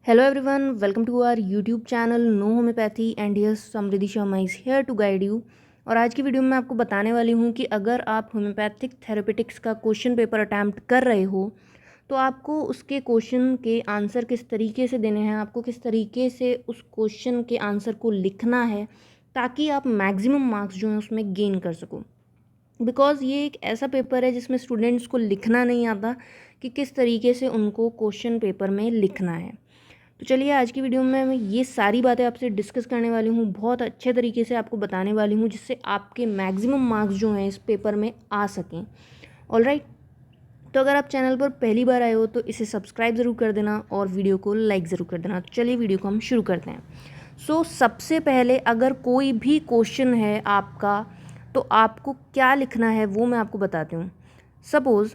Hello everyone, welcome to our YouTube channel No Homeopathy and yes Samriddhi Sharma is here to guide you। और आज की video में आपको बताने वाली हूँ कि अगर आप होम्योपैथिक थेरेपेटिक्स का क्वेश्चन पेपर अटैम्प्ट कर रहे हो तो आपको उसके क्वेश्चन के आंसर किस तरीके से देने हैं, आपको किस तरीके से उस क्वेश्चन के आंसर को लिखना है ताकि आप मैक्सिमम मार्क्स जो हैं उसमें गेन कर सको। बिकॉज़ ये एक ऐसा पेपर है जिसमें स्टूडेंट्स को लिखना नहीं आता कि किस तरीके से उनको क्वेश्चन पेपर में लिखना है। तो चलिए आज की वीडियो में मैं ये सारी बातें आपसे डिस्कस करने वाली हूँ, बहुत अच्छे तरीके से आपको बताने वाली हूँ जिससे आपके मैक्सिमम मार्क्स जो हैं इस पेपर में आ सकें। ऑलराइट, तो अगर आप चैनल पर पहली बार आए हो तो इसे सब्सक्राइब ज़रूर कर देना और वीडियो को लाइक ज़रूर कर देना। तो चलिए वीडियो को हम शुरू करते हैं। सबसे पहले अगर कोई भी क्वेश्चन है आपका तो आपको क्या लिखना है वो मैं आपको बताती हूँ। सपोज़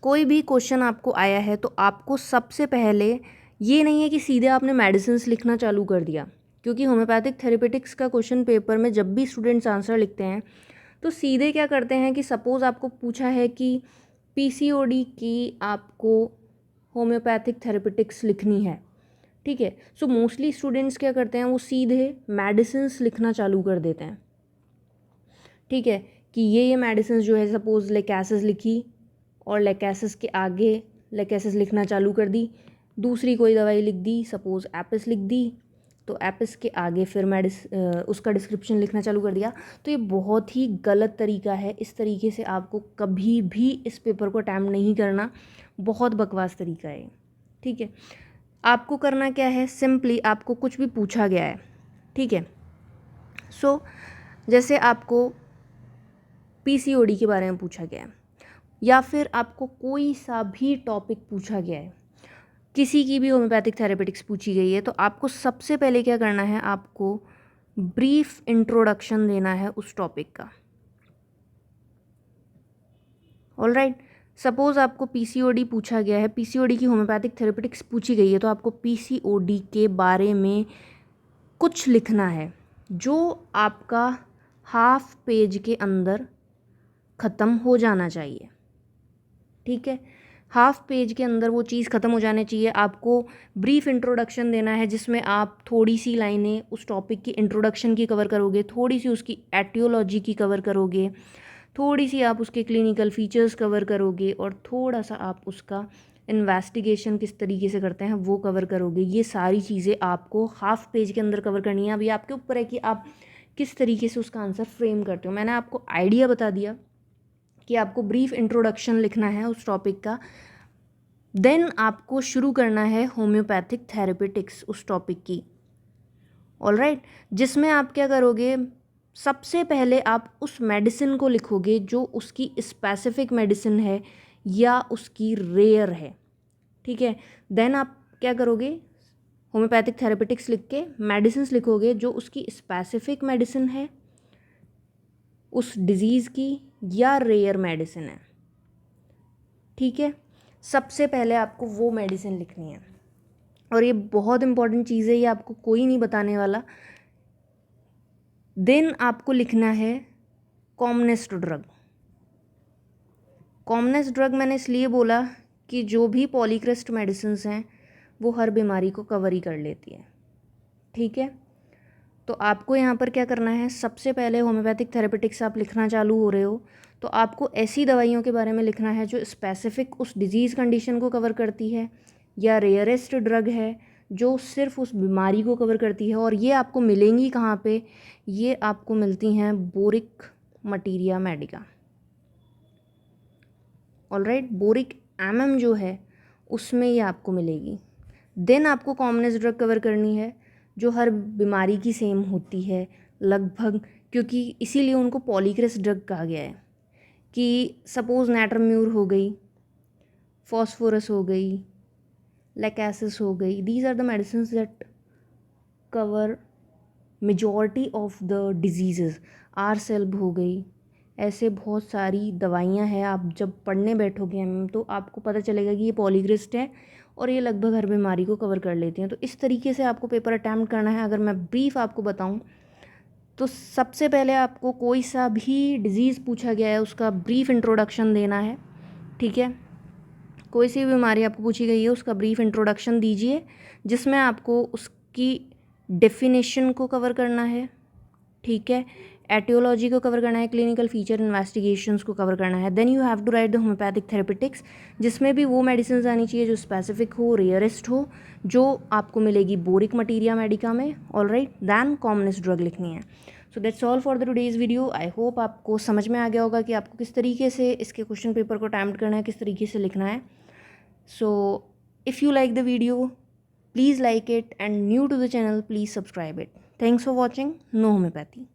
कोई भी क्वेश्चन आपको आया है तो आपको सबसे पहले ये नहीं है कि सीधे आपने मेडिसिन्स लिखना चालू कर दिया, क्योंकि होम्योपैथिक थेरेपेटिक्स का क्वेश्चन पेपर में जब भी स्टूडेंट्स आंसर लिखते हैं तो सीधे क्या करते हैं कि सपोज़ आपको पूछा है कि पीसीओडी की आपको होम्योपैथिक थेरेपेटिक्स लिखनी है, ठीक है। मोस्टली स्टूडेंट्स क्या करते हैं, वो सीधे मेडिसिन्स लिखना चालू कर देते हैं, ठीक है, कि ये मेडिसिन जो है सपोज़ लेकेसिस लिखी और लेकेसिस के आगे लेकेसिस लिखना चालू कर दी, दूसरी कोई दवाई लिख दी, सपोज़ एपिस लिख दी तो एपिस के आगे फिर उसका डिस्क्रिप्शन लिखना चालू कर दिया। तो ये बहुत ही गलत तरीका है, इस तरीके से आपको कभी भी इस पेपर को अटैम्प्ट नहीं करना, बहुत बकवास तरीका है, ठीक है। आपको करना क्या है, सिंपली आपको कुछ भी पूछा गया है, ठीक है। जैसे आपको पीसीओडी के बारे में पूछा गया है या फिर आपको कोई सा भी टॉपिक पूछा गया है, किसी की भी होम्योपैथिक थेरेपेटिक्स पूछी गई है, तो आपको सबसे पहले क्या करना है, आपको ब्रीफ इंट्रोडक्शन देना है उस टॉपिक का। ऑलराइट, सपोज़ आपको पीसीओडी पूछा गया है, पीसीओडी की होम्योपैथिक थेरेपेटिक्स पूछी गई है, तो आपको पीसीओडी के बारे में कुछ लिखना है जो आपका हाफ पेज के अंदर ख़त्म हो जाना चाहिए, ठीक है। हाफ पेज के अंदर वो चीज़ ख़त्म हो जानी चाहिए। आपको ब्रीफ इंट्रोडक्शन देना है जिसमें आप थोड़ी सी लाइनें उस टॉपिक की इंट्रोडक्शन की कवर करोगे, थोड़ी सी उसकी एटियोलॉजी की कवर करोगे, थोड़ी सी आप उसके क्लिनिकल फीचर्स कवर करोगे और थोड़ा सा आप उसका इन्वेस्टिगेशन किस तरीके से करते हैं वो कवर करोगे। ये सारी चीज़ें आपको हाफ पेज के अंदर कवर करनी है। अभी आपके ऊपर है कि आप किस तरीके से उसका आंसर फ्रेम करते हो। मैंने आपको आइडिया बता दिया कि आपको ब्रीफ इंट्रोडक्शन लिखना है उस टॉपिक का, देन आपको शुरू करना है होम्योपैथिक थेरेपेटिक्स उस टॉपिक की। ऑलराइट, जिसमें आप क्या करोगे, सबसे पहले आप उस मेडिसिन को लिखोगे जो उसकी स्पेसिफिक मेडिसिन है या उसकी रेयर है, ठीक है। देन आप क्या करोगे, होम्योपैथिक थेरेपेटिक्स लिख के मेडिसिन्स लिखोगे जो उसकी स्पेसिफिक मेडिसिन है उस डिज़ीज़ की या रेयर मेडिसिन है, ठीक है। सबसे पहले आपको वो मेडिसिन लिखनी है और ये बहुत इंपॉर्टेंट चीज़ है, ये आपको कोई नहीं बताने वाला। देन आपको लिखना है कॉमनेस्ट ड्रग। कॉमनेस्ट ड्रग मैंने इसलिए बोला कि जो भी पॉलीक्रेस्ट मेडिसिन्स हैं वो हर बीमारी को कवर ही कर लेती है, ठीक है। तो आपको यहाँ पर क्या करना है, सबसे पहले होम्योपैथिक थेरेपेटिक्स आप लिखना चालू हो रहे हो तो आपको ऐसी दवाइयों के बारे में लिखना है जो स्पेसिफिक उस डिजीज़ कंडीशन को कवर करती है या रेयरेस्ट ड्रग है जो सिर्फ उस बीमारी को कवर करती है। और ये आपको मिलेंगी कहाँ पे, ये आपको मिलती हैं boric materia Medica. Alright, boric MM जो है उसमें ये आपको मिलेगी। देन आपको कॉमनेस्ट ड्रग कवर करनी है जो हर बीमारी की सेम होती है लगभग, क्योंकि इसीलिए उनको पॉलीक्रेस्ट ड्रग कहा गया है। कि सपोज़ नाइट्रोम्यूर हो गई, फॉस्फोरस हो गई, लेकेसिस हो गई, these are the medicine that cover majority of the disease. आर सेल्ब हो गई, ऐसे बहुत सारी दवाइयाँ हैं। आप जब पढ़ने बैठोगे तो आपको पता चलेगा कि ये पॉलीक्रेस्ट है और ये लगभग हर बीमारी को कवर कर लेती हैं। तो इस तरीके से आपको पेपर अटैम्प्ट करना है। अगर मैं ब्रीफ आपको बताऊं तो सबसे पहले आपको कोई सा भी डिज़ीज़ पूछा गया है उसका ब्रीफ इंट्रोडक्शन देना है, ठीक है। कोई सी भी बीमारी आपको पूछी गई है उसका ब्रीफ इंट्रोडक्शन दीजिए, जिसमें आपको उसकी डेफिनेशन को कवर करना है, ठीक है, एटियोलॉजी को कवर करना है, क्लिनिकल फीचर इन्वेस्टिगेशंस को कवर करना है। Then you have to write the homoeopathic therapeutics, जिसमें भी वो मेडिसिन आनी चाहिए जो स्पेसिफिक हो, रेयरेस्ट हो, जो आपको मिलेगी बोरिक मटीरिया मेडिका में, all right. Then commonest drug लिखनी है। So that's all for the today's video. I hope आपको समझ में आ गया होगा कि आपको किस तरीके से इसके क्वेश्चन पेपर को अटेम्प्ट करना है, किस तरीके से लिखना है। So if you like the video, please like it, and new to the channel, please subscribe it. Thanks for watching. No Homeopathy.